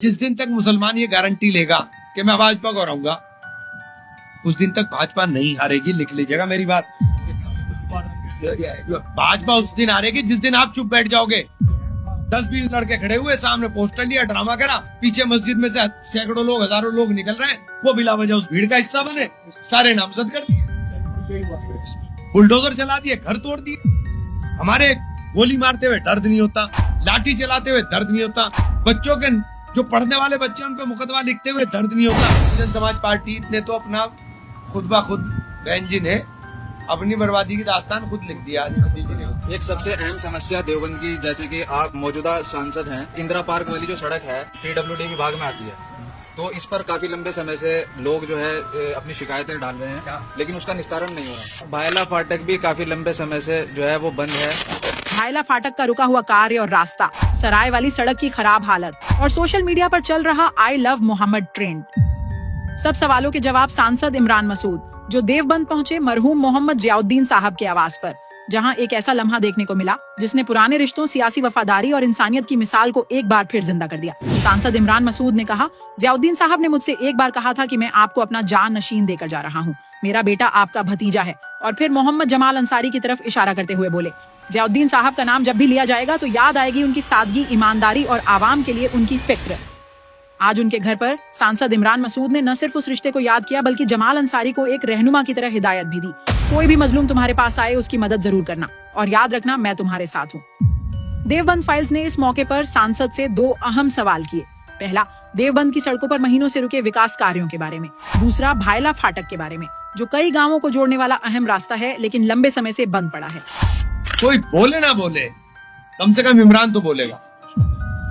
जिस दिन तक मुसलमान ये गारंटी लेगा कि मैं भाजपा को हराऊंगा, उस दिन तक भाजपा नहीं हारेगी। लिख लीजिएगा मेरी बात। भाजपा उस दिन हारेगी जिस दिन आप चुप बैठ जाओगे। 10-20 लड़के खड़े हुए, सामने पोस्टर लिया, ड्रामा करा, पीछे मस्जिद में से सैकड़ों लोग, हजारों लोग निकल रहे हैं, वो बिला वजह उस भीड़ का हिस्सा बने, सारे नामजद कर दिए, बुलडोजर चला दिए, घर तोड़ दिए। हमारे गोली मारते हुए दर्द नहीं होता, लाठी चलाते हुए दर्द नहीं होता, बच्चों के जो पढ़ने वाले बच्चे उन पे मुकदमा लिखते हुए दर्द नहीं होता। बहुजन समाज पार्टी ने तो अपना खुद ब खुद बहन जी ने अपनी बर्बादी की दास्तान खुद लिख दिया। एक सबसे अहम समस्या देवबंद की, जैसे कि आप मौजूदा सांसद हैं, इंदिरा पार्क वाली जो सड़क है PWD विभाग में आती है, तो इस पर काफी लंबे समय से लोग जो है अपनी शिकायतें डाल रहे हैं, लेकिन उसका निस्तारण नहीं हो रहा। भायला फाटक भी काफी लंबे समय से जो है वो बंद है। भायला फाटक का रुका हुआ कार्य और रास्ता, सराय वाली सड़क की खराब हालत और सोशल मीडिया पर चल रहा आई लव मोहम्मद ट्रेंड, सब सवालों के जवाब सांसद इमरान मसूद जो देवबंद पहुंचे मरहूम मोहम्मद जियाउद्दीन साहब के आवास पर, जहां एक ऐसा लम्हा देखने को मिला जिसने पुराने रिश्तों, सियासी वफादारी और इंसानियत की मिसाल को एक बार फिर जिंदा कर दिया। सांसद इमरान मसूद ने कहा, जियाउद्दीन साहब ने मुझसे एक बार कहा था कि मैं आपको अपना जान नशीन देकर जा रहा हूँ, मेरा बेटा आपका भतीजा है। और फिर मोहम्मद जमाल अंसारी की तरफ इशारा करते हुए बोले, जियाउद्दीन साहब का नाम जब भी लिया जाएगा तो याद आएगी उनकी सादगी, ईमानदारी और आवाम के लिए उनकी फिक्र। आज उनके घर पर सांसद इमरान मसूद ने न सिर्फ उस रिश्ते को याद किया, बल्कि जमाल अंसारी को एक रहनुमा की तरह हिदायत भी दी। कोई भी मजलूम तुम्हारे पास आए उसकी मदद जरूर करना और याद रखना मैं तुम्हारे साथ हूँ। देवबंद फाइल्स ने इस मौके पर सांसद से 2 अहम सवाल किए। पहला, देवबंद की सड़कों पर महीनों से रुके विकास कार्यों के बारे में। दूसरा, भायला फाटक के बारे में, जो कई गाँवों को जोड़ने वाला अहम रास्ता है लेकिन लंबे समय से बंद पड़ा है। कोई बोले ना बोले, कम से कम इमरान तो बोलेगा।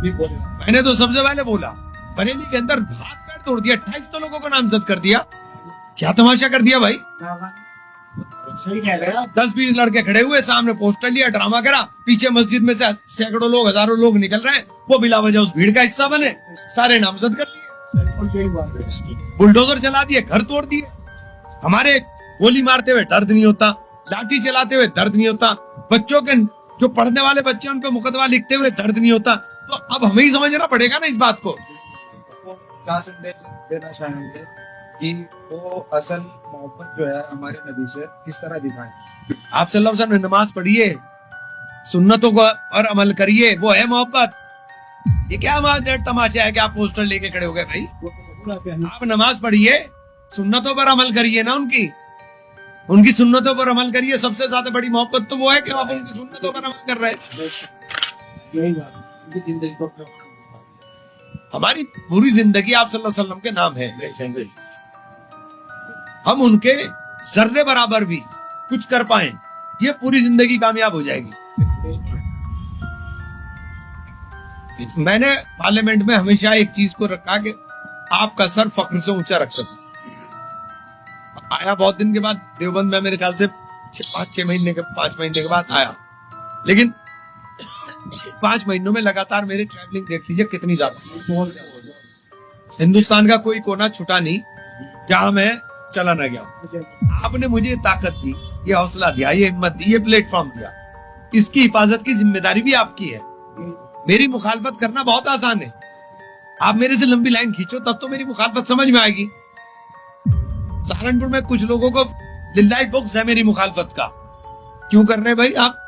मैंने तो सबसे पहले बोला, बरेली के अंदर हाथ पैर तोड़ दिया, 28 लोगों को नामजद कर दिया। क्या तमाशा कर दिया भाई। सही कह रहे हैं। 10-20 लड़के खड़े हुए, सामने पोस्टर लिया, ड्रामा करा, पीछे मस्जिद में से सैकड़ों लोग, हजारों लोग निकल रहे हैं, वो बिला वजह उस भीड़ का हिस्सा बने, सारे नामजद कर दिए, बुलडोजर चला दिए, घर तोड़ दिए। हमारे गोली मारते हुए दर्द नहीं होता, लाठी चलाते हुए दर्द नहीं होता, बच्चों के जो पढ़ने वाले बच्चे उन पे मुकदमा लिखते हुए दर्द नहीं होता। तो अब हमें ही समझना पड़ेगा ना इस बात को। क्या संदेश देना चाहेंगे कि वो असल मोहब्बत जो है हमारे नबी से किस तरह दिखाएं? आप सल्लल्लाहु अलैहि वसल्लम ने नमाज पढ़िए, सुन्नतों को और अमल करिए, वो है मोहब्बत। ये क्या तमाशा है कि आप पोस्टर लेके खड़े हो गए भाई। आप नमाज पढ़िए, सुन्नतों पर अमल करिए ना, उनकी सुन्नतों पर अमल करिए। सबसे ज्यादा बड़ी मोहब्बत तो वो है कि आप उनकी सुन्नतों पर अमल कर रहे हैं। यही बात, उनकी जिंदगी को हमारी पूरी जिंदगी आप सल्लल्लाहु अलैहि वसल्लम के नाम है। हम उनके जर्रे बराबर भी कुछ कर पाए, ये पूरी जिंदगी कामयाब हो जाएगी। मैंने पार्लियामेंट में हमेशा एक चीज को रखा कि आपका सर फख्र से ऊंचा रख सकूं। आया बहुत दिन के बाद देवबंद में, मेरे ख्याल से 5 महीने के बाद आया, लेकिन 5 महीनों में लगातार मेरी ट्रैवलिंग देख लीजिए कितनी ज्यादा। हिंदुस्तान का कोई कोना छुटा नहीं जहां मैं चला न गया। आपने मुझे ताकत दी, ये हौसला दिया, ये हिम्मत दी, ये प्लेटफॉर्म दिया, इसकी हिफाजत की जिम्मेदारी भी आपकी है। मेरी मुखालफत करना बहुत आसान है। आप मेरे से लंबी लाइन खींचो तब तो मेरी मुखालफत समझ में आएगी। सहारनपुर में कुछ लोगों को लिल्लाही बुक्स है मेरी मुखालफत का। क्यों कर रहे भाई आप?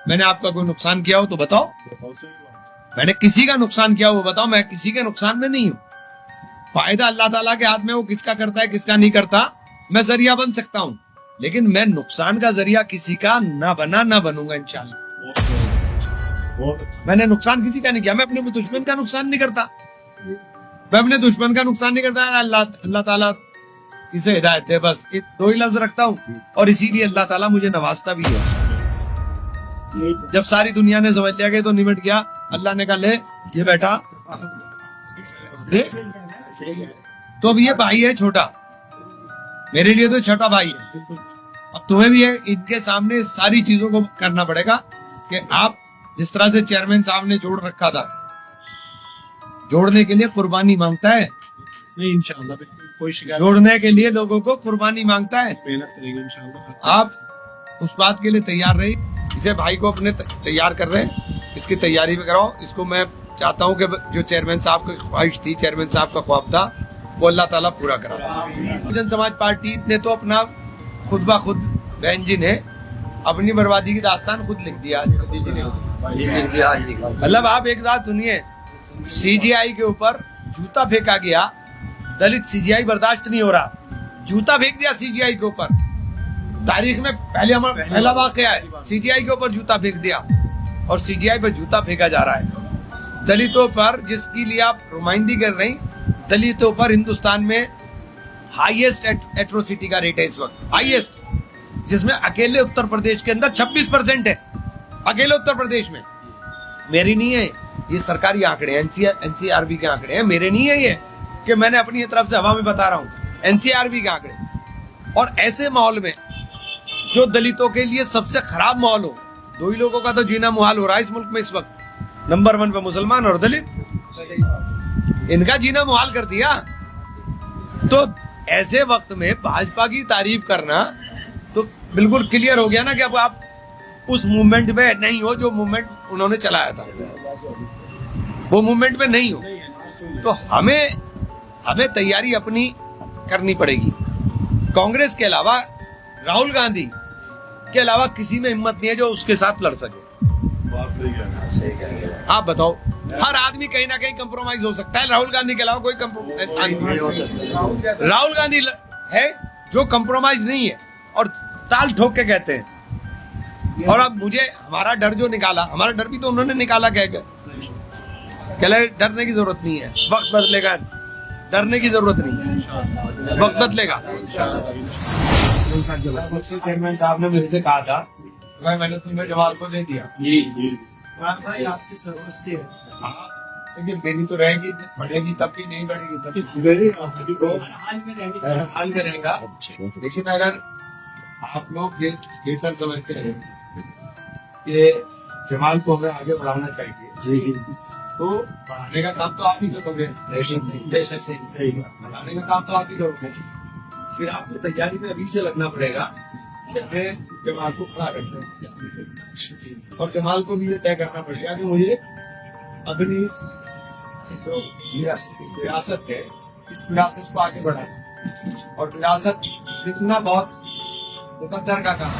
मैंने आपका कोई नुकसान किया हो तो बताओ। मैंने किसी का नुकसान किया हो बताओ। मैं किसी के नुकसान में नहीं हूं। फायदा अल्लाह ताला के हाथ में, वो किसका करता है किसका नहीं करता। मैं जरिया बन सकता हूं, लेकिन मैं नुकसान का जरिया किसी का ना बनूंगा इंशाल्लाह। मैंने नुकसान किसी का नहीं किया। मैं अपने दुश्मन का नुकसान नहीं करता। मैं अपने दुश्मन का नुकसान नहीं करता। अल्लाह ताला इसे हिदायत दे, बस 2 ही लफ्ज रखता हूं, और इसीलिए अल्लाह ताला मुझे नवाजता भी है। जब सारी दुनिया ने समझ लिया कि तो निमट गया, अल्लाह ने कहा ले ये बेटा दे। तो अब ये भाई है छोटा, मेरे लिए तो छोटा भाई है। अब तुम्हें भी है, इनके सामने सारी चीजों को करना पड़ेगा कि आप जिस तरह से चेयरमैन साहब ने जोड़ रखा था, जोड़ने के लिए कुर्बानी मांगता है। नहीं, इंशाल्लाह कोई शिकायत, जोड़ने के लिए लोगों को कुर्बानी मांगता है। मेहनत करेंगे इंशाल्लाह। आप उस बात के लिए तैयार रहिए। इसे भाई को अपने तैयार कर रहे हैं, इसकी तैयारी भी कराओ। इसको मैं चाहता हूं कि जो चेयरमैन साहब की ख्वाहिश थी, चेयरमैन साहब का ख्वाब था, वो अल्लाह ताला पूरा करा। बहुजन समाज पार्टी ने तो अपना खुद ब खुद बहन जी ने अपनी बर्बादी की दास्तान खुद लिख दिया। मतलब आप एक बात सुनिए, सीजीआई के ऊपर जूता फेंका गया, दलित सीजीआई बर्दाश्त नहीं हो रहा, जूता फेंक दिया सीजीआई के ऊपर। तारीख में पहला वाकया है, सीजीआई के ऊपर जूता फेंक दिया और सीजीआई पर जूता फेंका जा रहा है। दलितों पर, जिसकी लिए आप नुमाइंदगी कर रही, दलितों पर हिंदुस्तान में हाईएस्ट एट्रोसिटी का रेट है इस वक्त, हाईएस्ट, जिसमें अकेले उत्तर प्रदेश के अंदर 26% है, अकेले उत्तर प्रदेश में। मेरी नहीं है ये, सरकारी आंकड़े, एनसीआरबी के आंकड़े हैं, मेरे नहीं है ये कि मैंने अपनी तरफ से हवा में बता रहा हूं, एनसीआरबी के आंकड़े। और ऐसे माहौल में जो दलितों के लिए सबसे खराब माहौल हो, दो ही लोगों का तो जीना मुहाल हो रहा है इस मुल्क में इस वक्त, नंबर 1 पे मुसलमान और दलित, इनका जीना मुहाल कर दिया। तो ऐसे वक्त में भाजपा की तारीफ करना तो बिल्कुल क्लियर हो गया ना कि अब आप उस मूवमेंट में नहीं हो जो मूवमेंट उन्होंने चलाया था, वो मूवमेंट में नहीं हो। तो हमें तैयारी अपनी करनी पड़ेगी। कांग्रेस के अलावा, राहुल गांधी के अलावा किसी में हिम्मत नहीं है जो उसके साथ लड़ सके। आप बताओ, हर आदमी कहीं ना कहीं कंप्रोमाइज हो सकता है, राहुल गांधी के अलावा कोई कंप्रोमाइज। राहुल गांधी है जो कंप्रोमाइज नहीं है और ताल ठोक के कहते हैं। और अब मुझे हमारा डर जो निकाला, हमारा डर भी तो उन्होंने निकाला, कहकर डरने की जरूरत नहीं है, वक्त बदलेगा, डरने की जरूरत नहीं है, वक्त बदलेगा। चेयरमैन साहब ने मेरे से कहा था, मैंने तुम्हें जवाब को दे दिया, भाई आपकी सरपरस्ती है, लेकिन मेरी तो रहेगी, बढ़ेगी तब भी, नहीं बढ़ेगी तब मेरी हाल में रहेगा। लेकिन अगर आप लोग ये समझते हैं कि जमाल को हमें आगे बढ़ाना चाहिए, तो बढ़ाने का काम तो आप ही करोगे, बढ़ाने का काम तो आप ही करोगे। फिर आपको तैयारी में अभी से लगना पड़ेगा, जमाल को खड़ा करते और जमाल को भी ये तय करना पड़ेगा कि मुझे अपनी जो रियासत है, इस रियासत को आगे बढ़ाना, और रियासत जितना बहुत मुकद्दर का काम।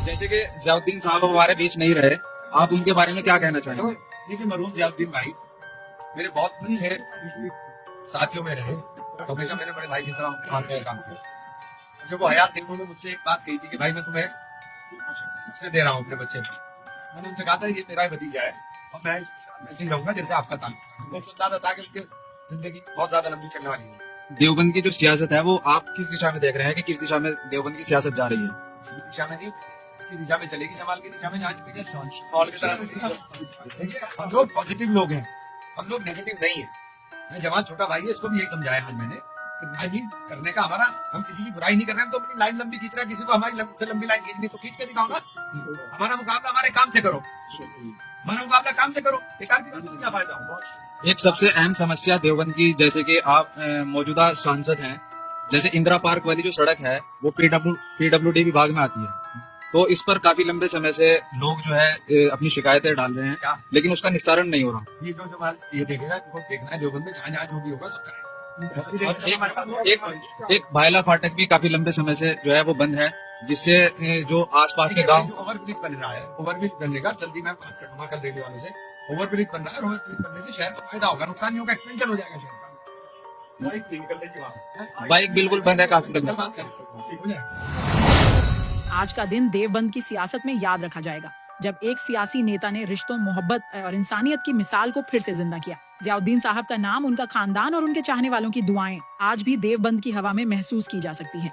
जैसे कि जियाउद्दीन साहब हमारे बीच नहीं रहे, आप उनके बारे में क्या कहना चाहेंगे? देखिए, मरहूम जियाउद्दीन भाई मेरे बहुत अच्छे साथियों में रहे, हमेशा मेरे बड़े भाई की तरह उनके मानने का काम किया। जब वो हयात थे, उन्होंने मुझसे एक बात कही थी कि भाई मैं तुम्हें से दे रहा हूँ अपने बच्चे को। मैंने उनसे कहा था ये मेरा भतीजा है और मैं ऐसे ही रहूंगा जैसे आपका था। वो अंदाजा था कि उसकी जिंदगी बहुत ज्यादा लंबी चलने वाली है। देवबंद की जो सियासत है वो आप किस दिशा में देख रहे हैं कि किस दिशा में देवबंद की सियासत जा रही है? इसी दिशा में नहीं, इसकी दिशा में चलेगी, जमाल की दिशा में जहाँ चलेगी, माहौल की तरह चलेगी। हम लोग पॉजिटिव लोग हैं, हम लोग नेगेटिव नहीं है। मैं जमाल छोटा भाई है, इसको भी यही समझाया आज मैंने कि राजनीति करने का हमारा, हम किसी की बुराई नहीं कर रहे हैं, तो अपनी लाइन लंबी खींच रहे हैं, किसी को हमारी से लंबी लाइन खींचनी तो खींच के दिखाओ ना। हमारा मुकाबला हमारे काम से करो, हमारा मुकाबला काम से करो, बेकार की बात से क्या फायदा होगा। एक सबसे अहम समस्या देवबंद की, जैसे कि आप मौजूदा सांसद हैं, जैसे इंदिरा पार्क वाली जो सड़क है वो पीडब्ल्यूडी विभाग में आती है, तो इस पर काफी लंबे समय से लोग जो है अपनी शिकायतें डाल रहे हैं, लेकिन उसका निस्तारण नहीं हो रहा। ये जो जमाल ये देखेगा, देखना है देवबंद में जहाँ जो भी होगा सब करें। एक भायला फाटक भी काफी लंबे समय से जो है वो बंद है, जिससे जो आसपास के गांव, ओवरब्रिज बन रहा है, ओवरब्रिज बनने का जल्दी मैं बात करूंगा कल रेडियो वालों से। ओवरब्रिज बन रहा है, ओवरब्रिज बनने से शहर को फायदा होगा, नुकसान नहीं होगा, एक्सपेंशन हो जाएगा शहर का। बाइक निकलने की बात, बाइक बिल्कुल बंद है काफी लंबे। ठीक हो जाएगा। आज का दिन देवबंद की सियासत में याद रखा जाएगा, जब एक सियासी नेता ने रिश्तों, मोहब्बत और इंसानियत की मिसाल को फिर से जिंदा किया। जियाउद्दीन साहब का नाम, उनका खानदान और उनके चाहने वालों की दुआएं आज भी देवबंद की हवा में महसूस की जा सकती हैं।